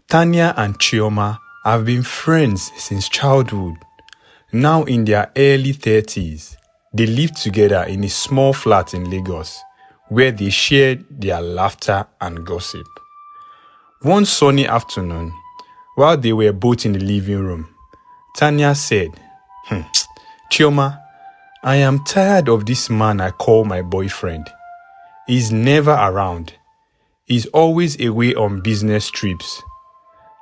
Tania and Chioma have been friends since childhood. Now in their early 30s, they live together in a small flat in Lagos, where they share their laughter and gossip. One sunny afternoon, while they were both in the living room, Tania said, Chioma, I am tired of this man I call my boyfriend. He's never around. He's always away on business trips.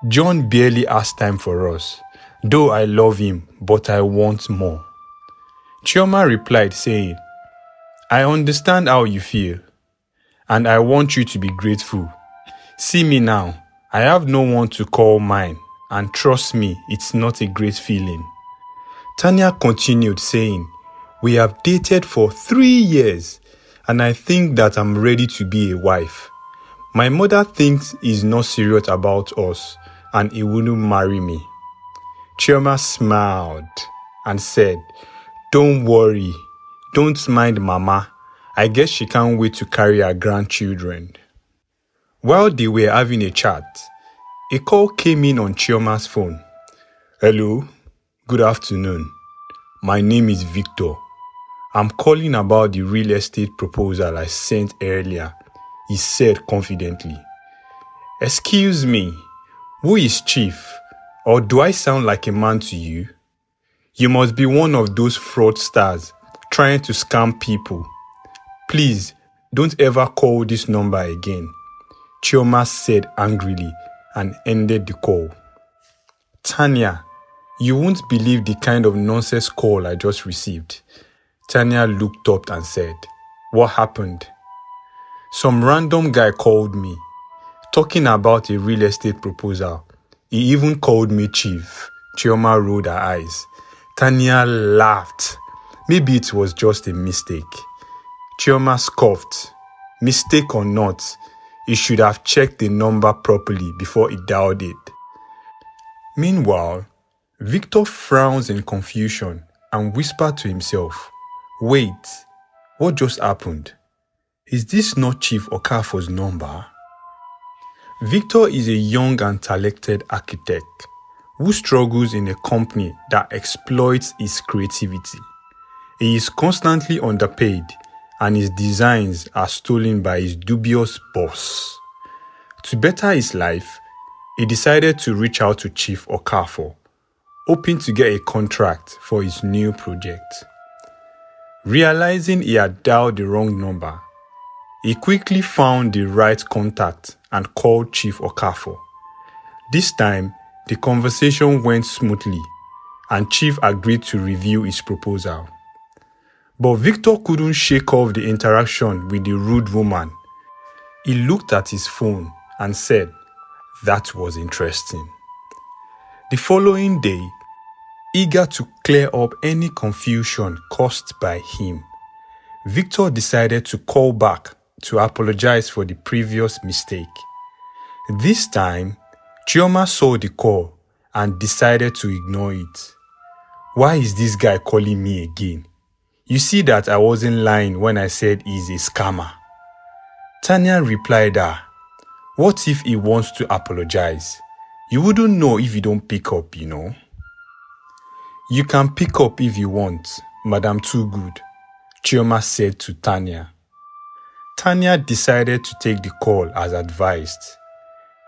John barely has time for us. Though I love him, but I want more. Chioma replied saying, I understand how you feel, and I want you to be grateful. See me now, I have no one to call mine, and trust me, it's not a great feeling. Tania continued saying, we have dated for 3 years, and I think that I'm ready to be a wife. My mother thinks he's not serious about us, and he wouldn't marry me. Chioma smiled and said, don't worry, don't mind Mama. I guess she can't wait to carry her grandchildren. While they were having a chat, a call came in on Chioma's phone. Hello, good afternoon. My name is Victor. I'm calling about the real estate proposal I sent earlier, he said confidently. Excuse me, who is Chief? Or do I sound like a man to you? You must be one of those fraudsters trying to scam people. Please, don't ever call this number again, Chioma said angrily and ended the call. Tania, you won't believe the kind of nonsense call I just received. Tania looked up and said, what happened? Some random guy called me, talking about a real estate proposal. He even called me Chief. Chioma rolled her eyes. Tania laughed. Maybe it was just a mistake. Chioma scoffed. Mistake or not, he should have checked the number properly before he dialed it. Meanwhile, Victor frowns in confusion and whispered to himself, wait, what just happened? Is this not Chief Okafor's number? Victor is a young and talented architect who struggles in a company that exploits his creativity. He is constantly underpaid and his designs are stolen by his dubious boss. To better his life, he decided to reach out to Chief Okafor, hoping to get a contract for his new project. Realizing he had dialed the wrong number, he quickly found the right contact and called Chief Okafor. This time, the conversation went smoothly and Chief agreed to review his proposal. But Victor couldn't shake off the interaction with the rude woman. He looked at his phone and said, that was interesting. The following day, eager to clear up any confusion caused by him, Victor decided to call back to apologize for the previous mistake. This time, Chioma saw the call and decided to ignore it. Why is this guy calling me again? You see that I wasn't lying when I said he's a scammer. Tania replied her, what if he wants to apologize? You wouldn't know if you don't pick up, you know. You can pick up if you want, Madam Too Good, Chioma said to Tania. Tania decided to take the call as advised.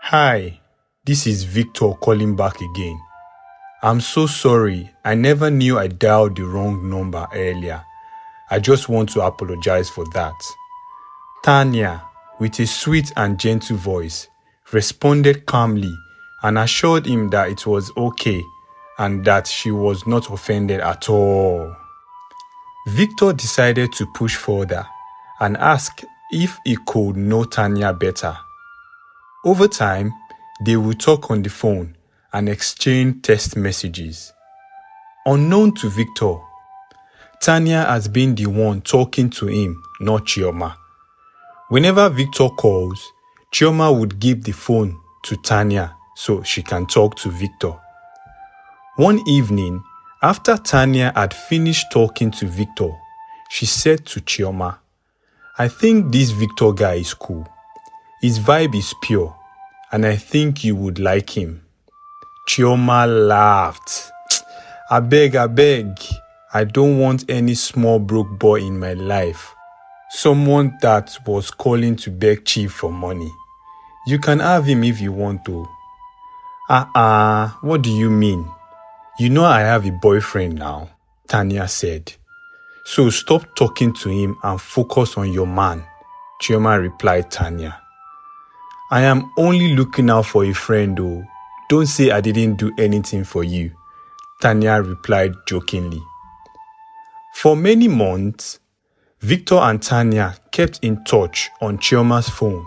Hi, this is Victor calling back again. I'm so sorry, I never knew I dialed the wrong number earlier. I just want to apologize for that. Tania, with a sweet and gentle voice, responded calmly and assured him that it was okay and that she was not offended at all. Victor decided to push further and ask if he could know Tania better. Over time, they would talk on the phone and exchange text messages. Unknown to Victor, Tania has been the one talking to him, not Chioma. Whenever Victor calls, Chioma would give the phone to Tania so she can talk to Victor. One evening, after Tania had finished talking to Victor, she said to Chioma, I think this Victor guy is cool. His vibe is pure, and I think you would like him. Chioma laughed. I beg, I don't want any small broke boy in my life. Someone that was calling to beg Chief for money. You can have him if you want to. What do you mean? You know I have a boyfriend now, Tania said. So stop talking to him and focus on your man, Chioma replied Tania. I am only looking out for a friend though. Don't say I didn't do anything for you, Tania replied jokingly. For many months, Victor and Tania kept in touch on Chioma's phone.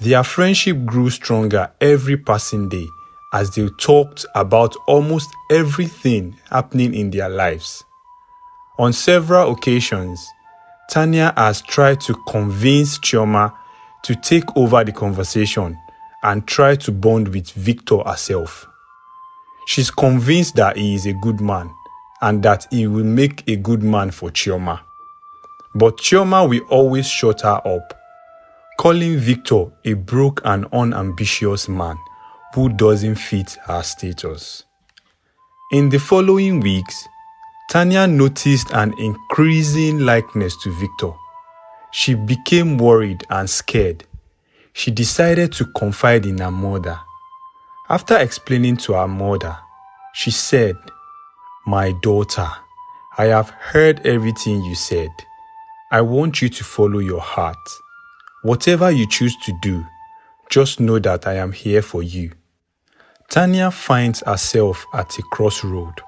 Their friendship grew stronger every passing day as they talked about almost everything happening in their lives. On several occasions, Tania has tried to convince Chioma to take over the conversation and try to bond with Victor herself. She's convinced that he is a good man and that he will make a good man for Chioma. But Chioma will always shut her up, calling Victor a broke and unambitious man who doesn't fit her status. In the following weeks, Tania noticed an increasing likeness to Victor. She became worried and scared. She decided to confide in her mother. After explaining to her mother, she said, "My daughter, I have heard everything you said. I want you to follow your heart. Whatever you choose to do, just know that I am here for you." Tania finds herself at a crossroad.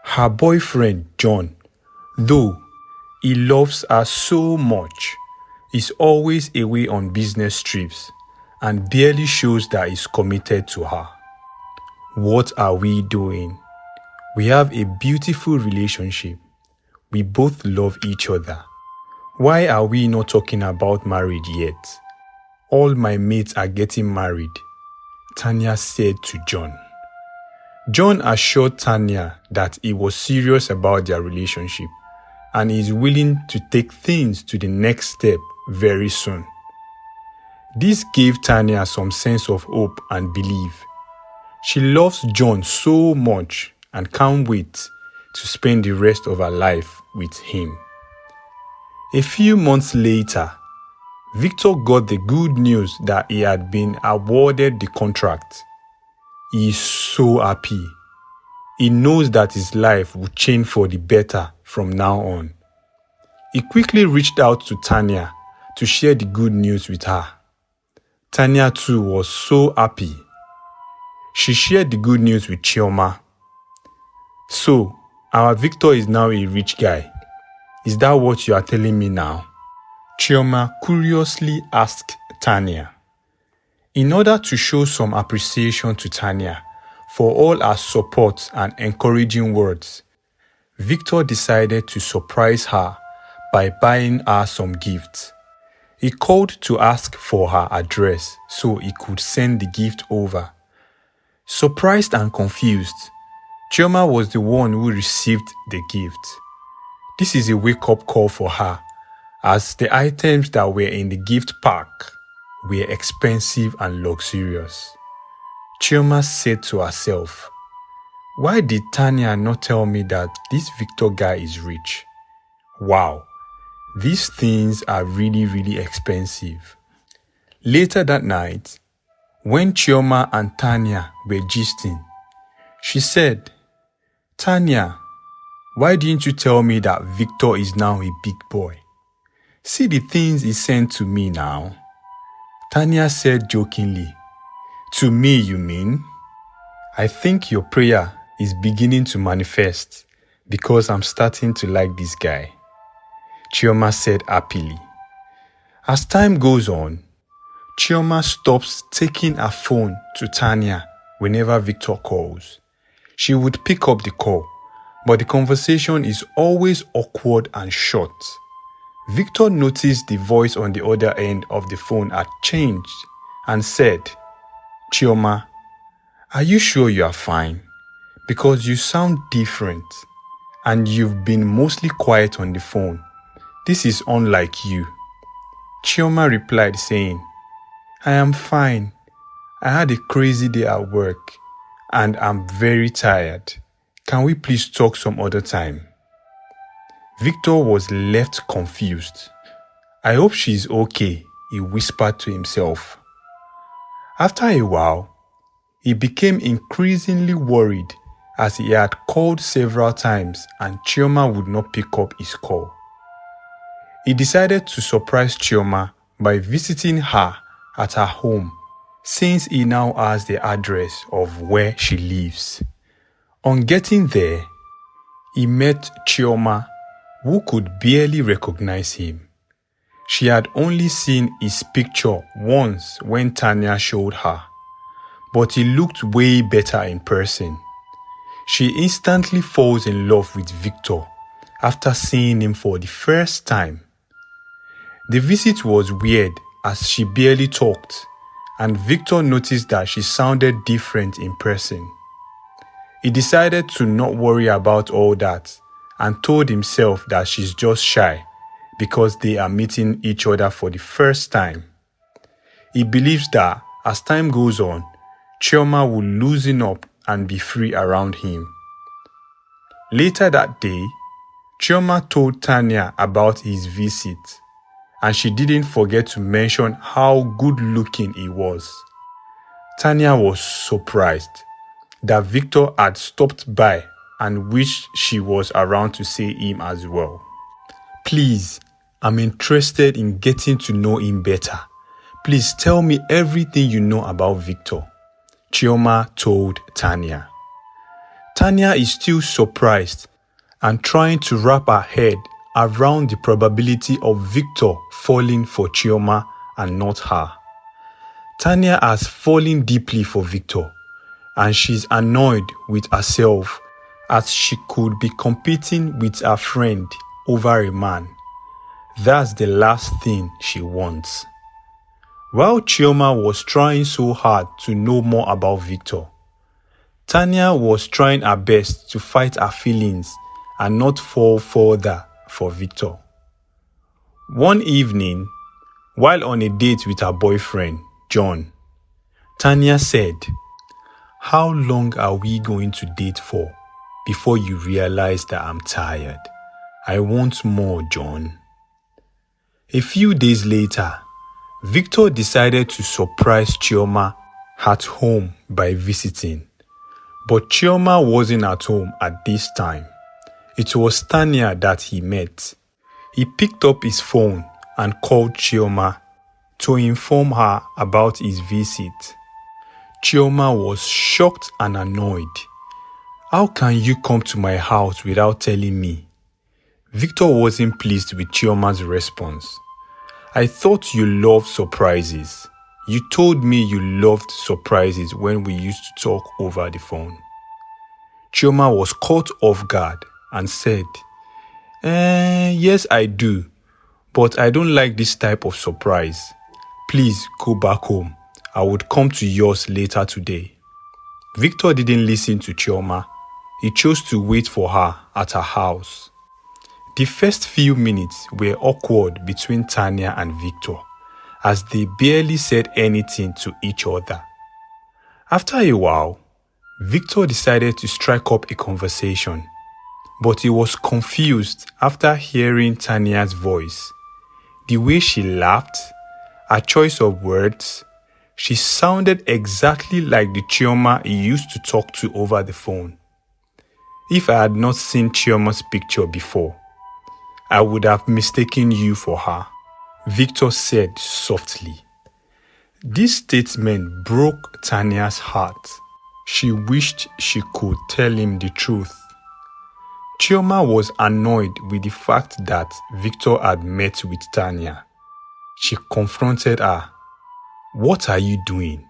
Her boyfriend, John, though he loves her so much, is always away on business trips and barely shows that he's committed to her. What are we doing? We have a beautiful relationship. We both love each other. Why are we not talking about marriage yet? All my mates are getting married, Tania said to John. John assured Tania that he was serious about their relationship and is willing to take things to the next step very soon. This gave Tania some sense of hope and belief. She loves John so much and can't wait to spend the rest of her life with him. A few months later, Victor got the good news that he had been awarded the contract. He is so happy. He knows that his life will change for the better from now on. He quickly reached out to Tania to share the good news with her. Tania too was so happy. She shared the good news with Chioma. So, our Victor is now a rich guy. Is that what you are telling me now? Chioma curiously asked Tania. In order to show some appreciation to Tania for all her support and encouraging words, Victor decided to surprise her by buying her some gifts. He called to ask for her address so he could send the gift over. Surprised and confused, Chioma was the one who received the gift. This is a wake-up call for her, as the items that were in the gift pack were expensive and luxurious. Chioma said to herself, "Why did Tania not tell me that this Victor guy is rich? Wow, these things are really expensive." Later that night, when Chioma and Tania were gisting, she said, "Tania, why didn't you tell me that Victor is now a big boy? See the things he sent to me now." Tania said jokingly, "To me, you mean? I think your prayer is beginning to manifest because I'm starting to like this guy," Chioma said happily. As time goes on, Chioma stops taking her phone to Tania whenever Victor calls. She would pick up the call, but the conversation is always awkward and short. Victor noticed the voice on the other end of the phone had changed and said, "Chioma, are you sure you are fine? Because you sound different and you've been mostly quiet on the phone. This is unlike you." Chioma replied saying, "I am fine. I had a crazy day at work and I'm very tired. Can we please talk some other time? Victor was left confused. I hope she's okay, he whispered to himself. After a while, he became increasingly worried as he had called several times and Chioma would not pick up his call. He decided to surprise Chioma by visiting her at her home, since he now has the address of where she lives. On getting there, he met Chioma, who could barely recognize him. She had only seen his picture once when Tania showed her, but he looked way better in person. She instantly falls in love with Victor after seeing him for the first time. The visit was weird as she barely talked, and Victor noticed that she sounded different in person. He decided to not worry about all that and told himself that she's just shy because they are meeting each other for the first time. He believes that as time goes on, Chioma will loosen up and be free around him. Later that day, Chioma told Tania about his visit, and she didn't forget to mention how good-looking he was. Tania was surprised that Victor had stopped by and wished she was around to see him as well. Please, I'm interested in getting to know him better. Please tell me everything you know about Victor, Chioma told Tania. Tania is still surprised and trying to wrap her head around the probability of Victor falling for Chioma and not her. Tania has fallen deeply for Victor, and she's annoyed with herself as she could be competing with her friend over a man. That's the last thing she wants. While Chioma was trying so hard to know more about Victor, Tania was trying her best to fight her feelings and not fall further for Victor. One evening, while on a date with her boyfriend, John, Tania said, "How long are we going to date for before you realize that I'm tired? I want more, John." A few days later, Victor decided to surprise Chioma at home by visiting. But Chioma wasn't at home at this time. It was Tania that he met. He picked up his phone and called Chioma to inform her about his visit. Chioma was shocked and annoyed. "How can you come to my house without telling me?" Victor wasn't pleased with Chioma's response. "I thought you loved surprises. You told me you loved surprises when we used to talk over the phone." Chioma was caught off guard and said, Yes, I do, but I don't like this type of surprise. Please go back home. I would come to yours later today." Victor didn't listen to Chioma. He chose to wait for her at her house. The first few minutes were awkward between Tania and Victor, as they barely said anything to each other. After a while, Victor decided to strike up a conversation, but he was confused after hearing Tania's voice. The way she laughed, her choice of words, she sounded exactly like the Chioma he used to talk to over the phone. If I had not seen Chioma's picture before, I would have mistaken you for her, Victor said softly. This statement broke Tania's heart. She wished she could tell him the truth. Chioma was annoyed with the fact that Victor had met with Tania. She confronted her. "What are you doing?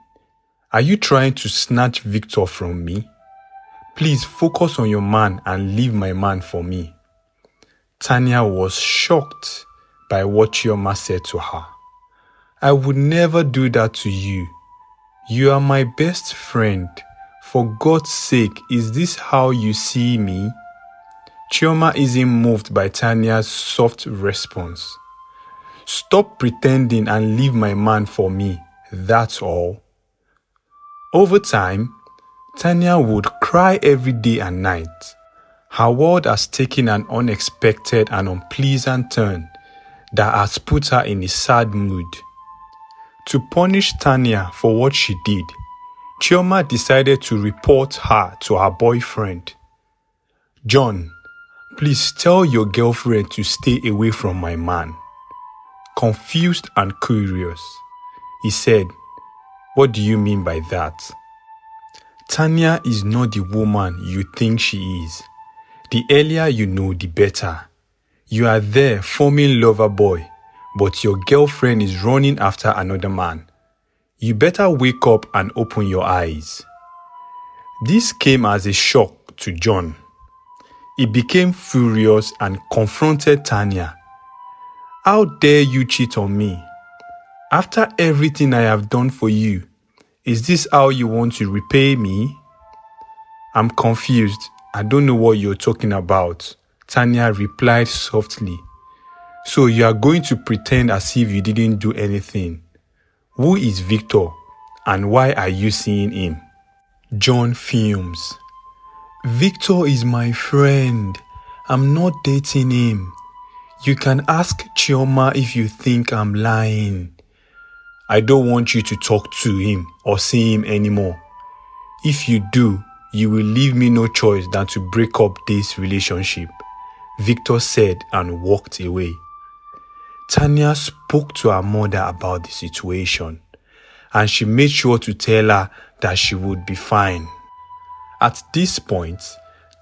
Are you trying to snatch Victor from me? Please focus on your man and leave my man for me." Tania was shocked by what Chioma said to her. "I would never do that to you. You are my best friend. For God's sake, is this how you see me?" Chioma isn't moved by Tania's soft response. "Stop pretending and leave my man for me, that's all." Over time, Tania would cry every day and night. Her world has taken an unexpected and unpleasant turn that has put her in a sad mood. To punish Tania for what she did, Chioma decided to report her to her boyfriend. "John, please tell your girlfriend to stay away from my man." Confused and curious, he said, "What do you mean by that?" "Tania is not the woman you think she is. The earlier you know, the better. You are there forming lover boy, but your girlfriend is running after another man. You better wake up and open your eyes." This came as a shock to John. He became furious and confronted Tania. "How dare you cheat on me? After everything I have done for you, is this how you want to repay me?" "I'm confused. I don't know what you're talking about," Tania replied softly. "So you are going to pretend as if you didn't do anything? Who is Victor and why are you seeing him?" John fumes. "Victor is my friend. I'm not dating him. You can ask Chioma if you think I'm lying." "I don't want you to talk to him or see him anymore. If you do, you will leave me no choice than to break up this relationship," Victor said and walked away. Tania spoke to her mother about the situation, and she made sure to tell her that she would be fine. At this point,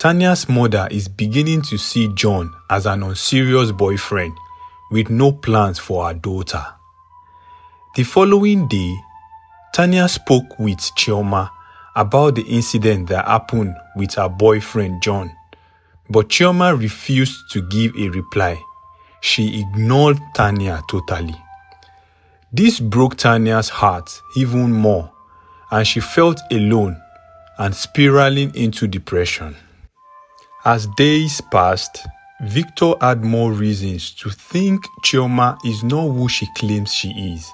Tania's mother is beginning to see John as an unserious boyfriend with no plans for her daughter. The following day, Tania spoke with Chioma about the incident that happened with her boyfriend John, but Chioma refused to give a reply. She ignored Tania totally. This broke Tania's heart even more, and she felt alone and spiraling into depression. As days passed, Victor had more reasons to think Chioma is not who she claims she is.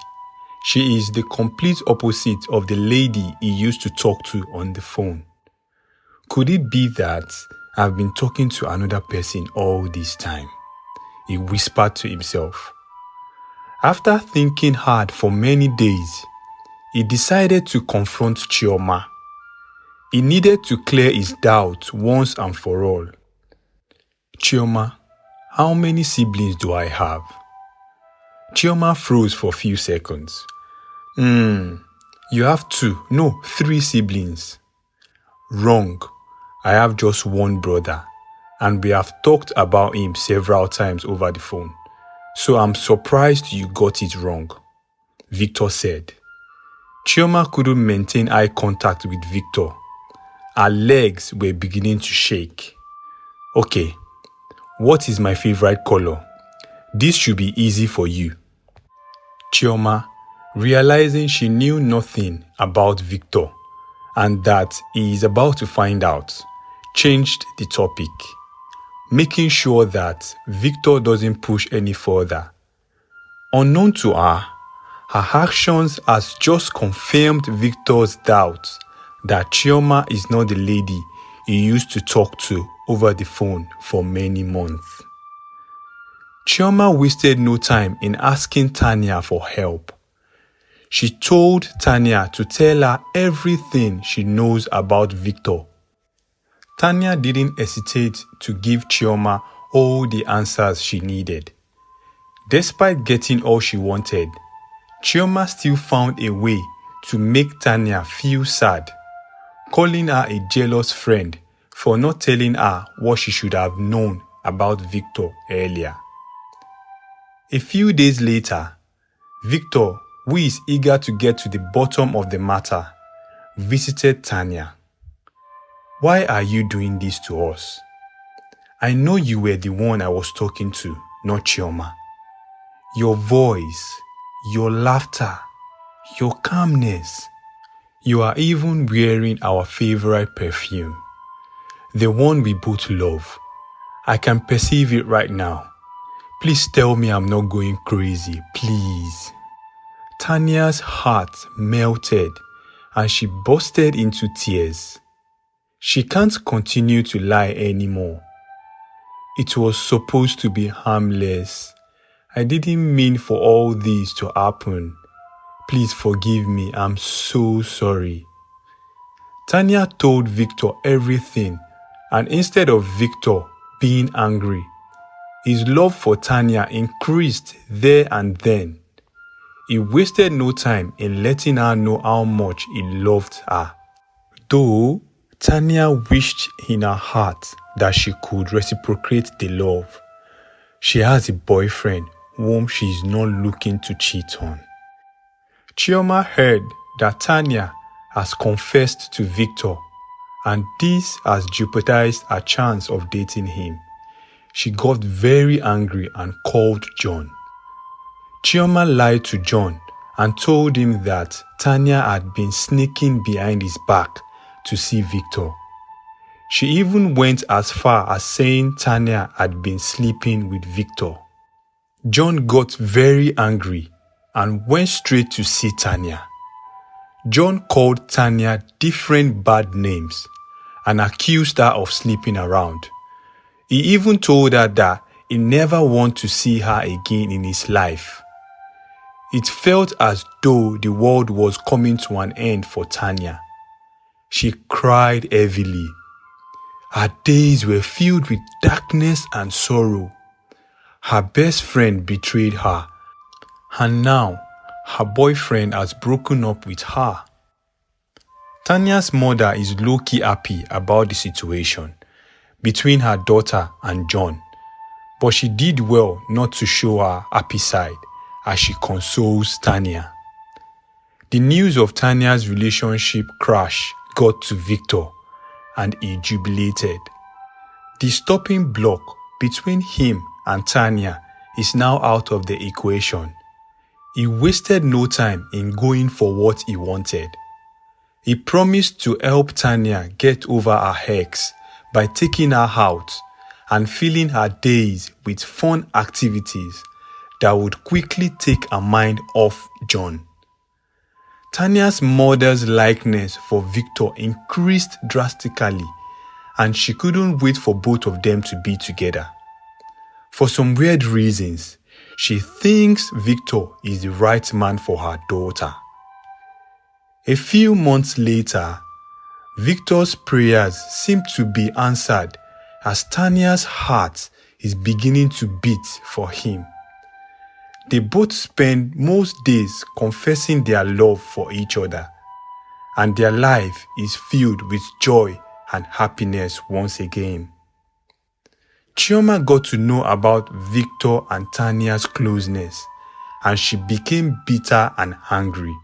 She is the complete opposite of the lady he used to talk to on the phone. Could it be that I've been talking to another person all this time? He whispered to himself. After thinking hard for many days, he decided to confront Chioma. He needed to clear his doubts once and for all. "Chioma, how many siblings do I have?" Chioma froze for a few seconds. You have 3 siblings." "Wrong. I have just one brother, and we have talked about him several times over the phone. So I'm surprised you got it wrong," Victor said. Chioma couldn't maintain eye contact with Victor. Her legs were beginning to shake. "Okay, what is my favorite color? This should be easy for you." Chioma, realizing she knew nothing about Victor and that he is about to find out, changed the topic, making sure that Victor doesn't push any further. Unknown to her, her actions has just confirmed Victor's doubts that Chioma is not the lady he used to talk to over the phone for many months. Chioma wasted no time in asking Tania for help. She told Tania to tell her everything she knows about Victor. Tania didn't hesitate to give Chioma all the answers she needed. Despite getting all she wanted, Chioma still found a way to make Tania feel sad, calling her a jealous friend for not telling her what she should have known about Victor earlier. A few days later, Victor, who is eager to get to the bottom of the matter, visited Tania. "Why are you doing this to us? I know you were the one I was talking to, not Chioma. Your voice, your laughter, your calmness. You are even wearing our favorite perfume, the one we both love. I can perceive it right now. Please tell me I'm not going crazy, please." Tania's heart melted and she bursted into tears. She can't continue to lie anymore. It was supposed to be harmless. I didn't mean for all this to happen. Please forgive me, I'm so sorry. Tania told Victor everything, and instead of Victor being angry, his love for Tania increased there and then. He wasted no time in letting her know how much he loved her. Though Tania wished in her heart that she could reciprocate the love, she has a boyfriend whom she is not looking to cheat on. Chioma heard that Tania has confessed to Victor, and this has jeopardized her chance of dating him. She got very angry and called John. Chioma lied to John and told him that Tania had been sneaking behind his back to see Victor. She even went as far as saying Tania had been sleeping with Victor. John got very angry and went straight to see Tania. John called Tania different bad names and accused her of sleeping around. He even told her that he never wants to see her again in his life. It felt as though the world was coming to an end for Tania. She cried heavily. Her days were filled with darkness and sorrow. Her best friend betrayed her, and now her boyfriend has broken up with her. Tania's mother is low-key happy about the situation between her daughter and John, but she did well not to show her happy side as she consoles Tania. The news of Tania's relationship crash got to Victor, and he jubilated. The stopping block between him and Tania is now out of the equation. He wasted no time in going for what he wanted. He promised to help Tania get over her ex by taking her out and filling her days with fun activities that would quickly take her mind off John. Tania's mother's likeness for Victor increased drastically, and she couldn't wait for both of them to be together. For some weird reasons, she thinks Victor is the right man for her daughter. A few months later, Victor's prayers seem to be answered as Tania's heart is beginning to beat for him. They both spend most days confessing their love for each other, and their life is filled with joy and happiness once again. Chioma got to know about Victor and Tania's closeness, and she became bitter and angry.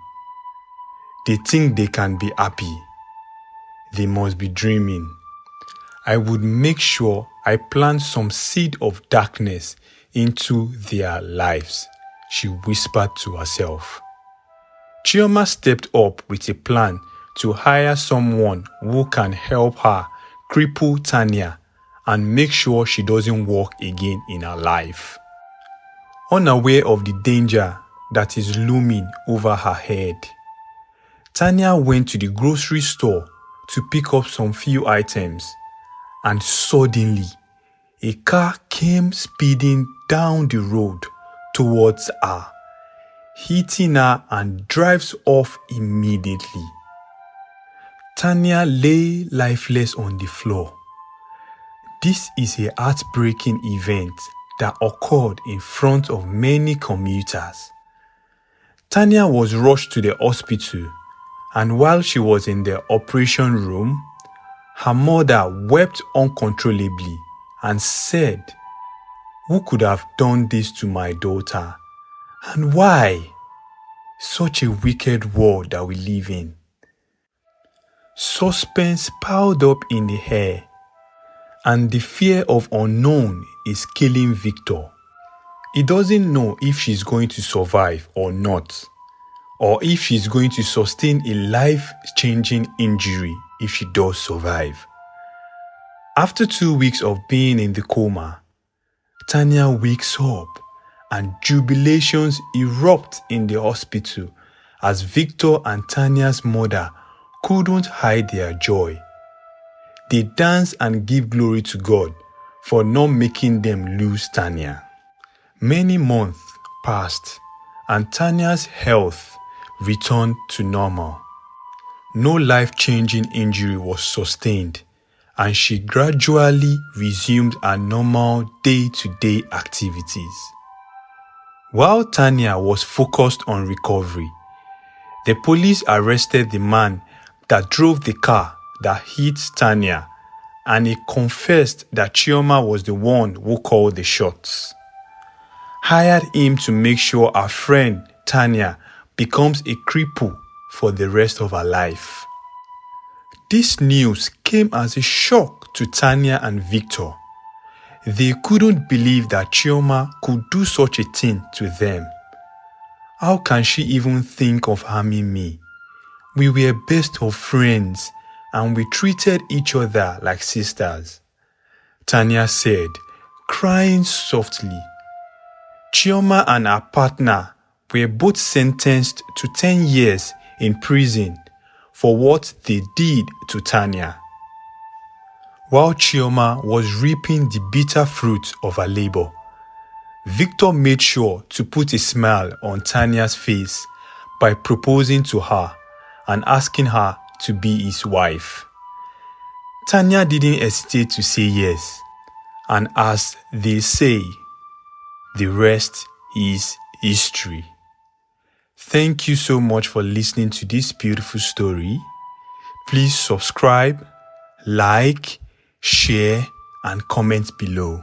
They think they can be happy. They must be dreaming. I would make sure I plant some seed of darkness into their lives, she whispered to herself. Chioma stepped up with a plan to hire someone who can help her cripple Tania and make sure she doesn't walk again in her life. Unaware of the danger that is looming over her head, Tania went to the grocery store to pick up some few items, and suddenly a car came speeding down the road towards her, hitting her and drives off immediately. Tania lay lifeless on the floor. This is a heartbreaking event that occurred in front of many commuters. Tania was rushed to the hospital, and while she was in the operation room, her mother wept uncontrollably and said, "Who could have done this to my daughter? And why? Such a wicked world that we live in." Suspense piled up in the air, and the fear of unknown is killing Victor. He doesn't know if she's going to survive or not, or if she's going to sustain a life-changing injury if she does survive. After 2 weeks of being in the coma, Tania wakes up and jubilations erupt in the hospital as Victor and Tania's mother couldn't hide their joy. They dance and give glory to God for not making them lose Tania. Many months passed and Tania's health returned to normal. No life-changing injury was sustained and she gradually resumed her normal day-to-day activities. While Tania was focused on recovery, the police arrested the man that drove the car that hit Tania, and he confessed that Chioma was the one who called the shots. Hired him to make sure our friend Tania becomes a cripple for the rest of her life. This news came as a shock to Tania and Victor. They couldn't believe that Chioma could do such a thing to them. How can she even think of harming me? We were best of friends and we treated each other like sisters, Tania said, crying softly. Chioma and her partner were both sentenced to 10 years in prison for what they did to Tania. While Chioma was reaping the bitter fruits of her labor, Victor made sure to put a smile on Tania's face by proposing to her and asking her to be his wife. Tania didn't hesitate to say yes, and as they say, the rest is history. Thank you so much for listening to this beautiful story. Please subscribe, like, share, and comment below.